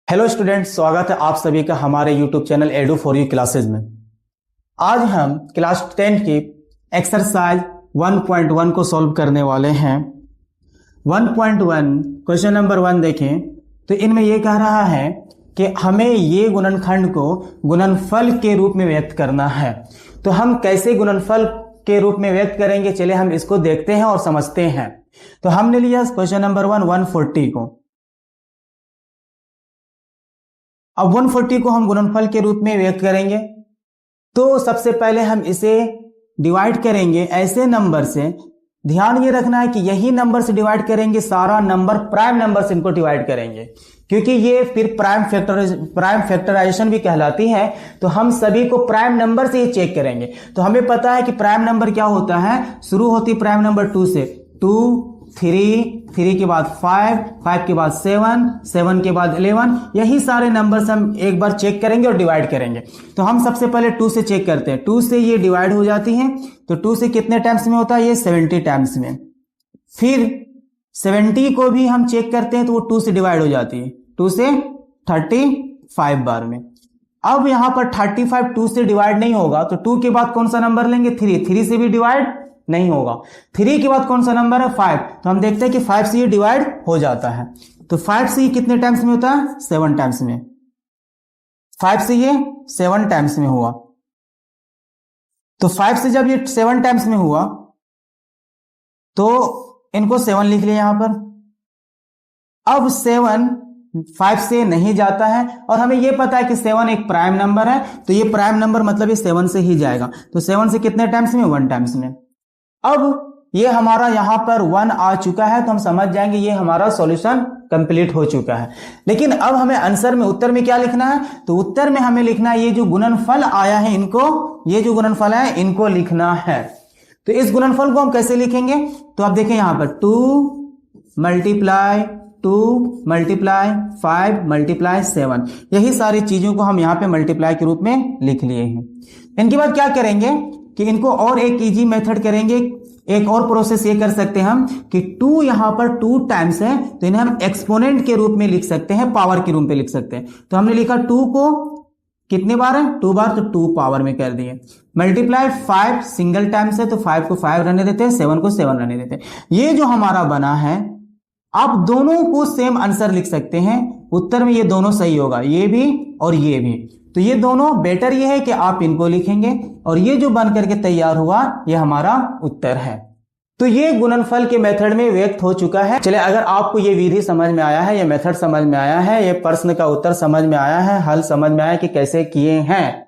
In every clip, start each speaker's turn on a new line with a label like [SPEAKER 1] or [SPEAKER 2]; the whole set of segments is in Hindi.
[SPEAKER 1] हेलो स्टूडेंट्स, स्वागत है आप सभी का हमारे YouTube channel edu for you classes में। आज हम क्लास 10 की एक्सरसाइज 1.1 को सॉल्व करने वाले हैं। 1.1 क्वेश्चन नंबर 1 देखें तो इनमें यह कह रहा है कि हमें ये गुणनखंड को गुणनफल के रूप में व्यक्त करना है। तो हम कैसे गुणनफल के रूप में व्यक्त करेंगे, चलिए हम इसको देखते हैं और समझते हैं। तो हमने लिया क्वेश्चन नंबर 140 को। अब 140 को हम गुणनफल के रूप में व्यक्त करेंगे तो सबसे पहले हम इसे डिवाइड करेंगे ऐसे नंबर से। ध्यान ये रखना है कि यही नंबर से डिवाइड करेंगे, सारा नंबर प्राइम नंबर से इनको डिवाइड करेंगे, क्योंकि ये फिर प्राइम फैक्टराइजेशन भी कहलाती है। तो हम सभी को प्राइम नंबर से ही चेक करेंगे। तो हमें पता है कि प्राइम नंबर क्या होता है, शुरू होती है प्राइम नंबर 2 से। 2 3 के बाद 5 के बाद 7 के बाद 11, यही सारे नंबर्स हम एक बार चेक करेंगे और डिवाइड करेंगे। तो हम सबसे पहले 2 से चेक करते हैं। 2 से ये डिवाइड हो जाती हैं, तो 2 से कितने टाइम्स में होता है, ये 70 टाइम्स में। फिर 70 को भी हम चेक करते हैं तो वो 2 से डिवाइड हो जाती है, 2 से 35 बार में। अब यहां पर 35 2 से डिवाइड नहीं होगा, तो 2 के बाद कौन सा नंबर लेंगे, 3 से भी डिवाइड नहीं होगा। 3 के बाद कौन सा नंबर है, 5। तो हम देखते हैं कि 5 से ये डिवाइड हो जाता है। तो 5 से ये कितने टाइम्स में होता है, 7 टाइम्स में। 5 से ये 7 टाइम्स में हुआ। तो 5 से जब ये 7 टाइम्स में हुआ तो इनको 7 लिख लिया यहां पर। अब 7 5 से नहीं जाता है और हमें यह पता है कि 7 एक प्राइम नंबर है, तो ये प्राइम नंबर मतलब ये 7 से ही जाएगा। तो 7 से कितने टाइम्स में, 1 टाइम्स में। अब ये हमारा यहां पर 1 आ चुका है, तो हम समझ जाएंगे ये हमारा सॉल्यूशन कंप्लीट हो चुका है। लेकिन अब हमें आंसर में, उत्तर में क्या लिखना है, तो उत्तर में हमें लिखना है ये जो गुणनफल आया है इनको, ये जो गुणनफल है इनको लिखना है। तो इस गुणनफल को हम कैसे लिखेंगे, तो आप देखें यहां पर 2 मल्टीप्लाई 5 मल्टीप्लाई 7, यही सारी चीजों को हम यहां पे मल्टीप्लाई के रूप में लिख लिए हैं। इनके बाद क्या करेंगे कि इनको और एक इजी मेथड करेंगे। एक और प्रोसेस ये कर सकते हैं हम कि 2 यहां पर 2 टाइम्स है, तो इन्हें हम एक्सपोनेंट के रूप में लिख सकते हैं, पावर के रूप में लिख सकते हैं। तो हमने लिखा 2 को कितने बार है, 2 बार, तो 2 पावर में कर दिए। मल्टीप्लाई 5 सिंगल टाइम्स है, तो 5 को 5 रहने देते हैं, 7 को 7 रहने देते हैं। ये जो हमारा बना है, आप दोनों को सेम आंसर लिख सकते हैं। उत्तर में ये दोनों सही होगा, ये भी और ये भी। तो ये दोनों बेटर ये है कि आप इनको लिखेंगे और ये जो बन करके तैयार हुआ ये हमारा उत्तर है। तो ये गुणनफल के मेथड में व्यक्त हो चुका है। चलिए, अगर आपको ये विधि समझ में आया है, ये मेथड समझ में आया है, ये प्रश्न का उत्तर समझ में आया है, हल समझ में आया कि कैसे किए हैं,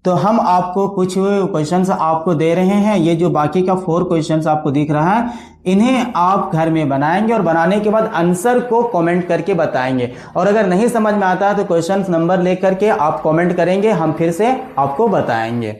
[SPEAKER 1] तो हम आपको कुछ क्वेश्चंस आपको दे रहे हैं। ये जो बाकी का 4 क्वेश्चंस आपको दिख रहा है, इन्हें आप घर में बनाएंगे और बनाने के बाद आंसर को कमेंट करके बताएंगे। और अगर नहीं समझ में आता है तो क्वेश्चन नंबर लेकर के आप कमेंट करेंगे, हम फिर से आपको बताएंगे।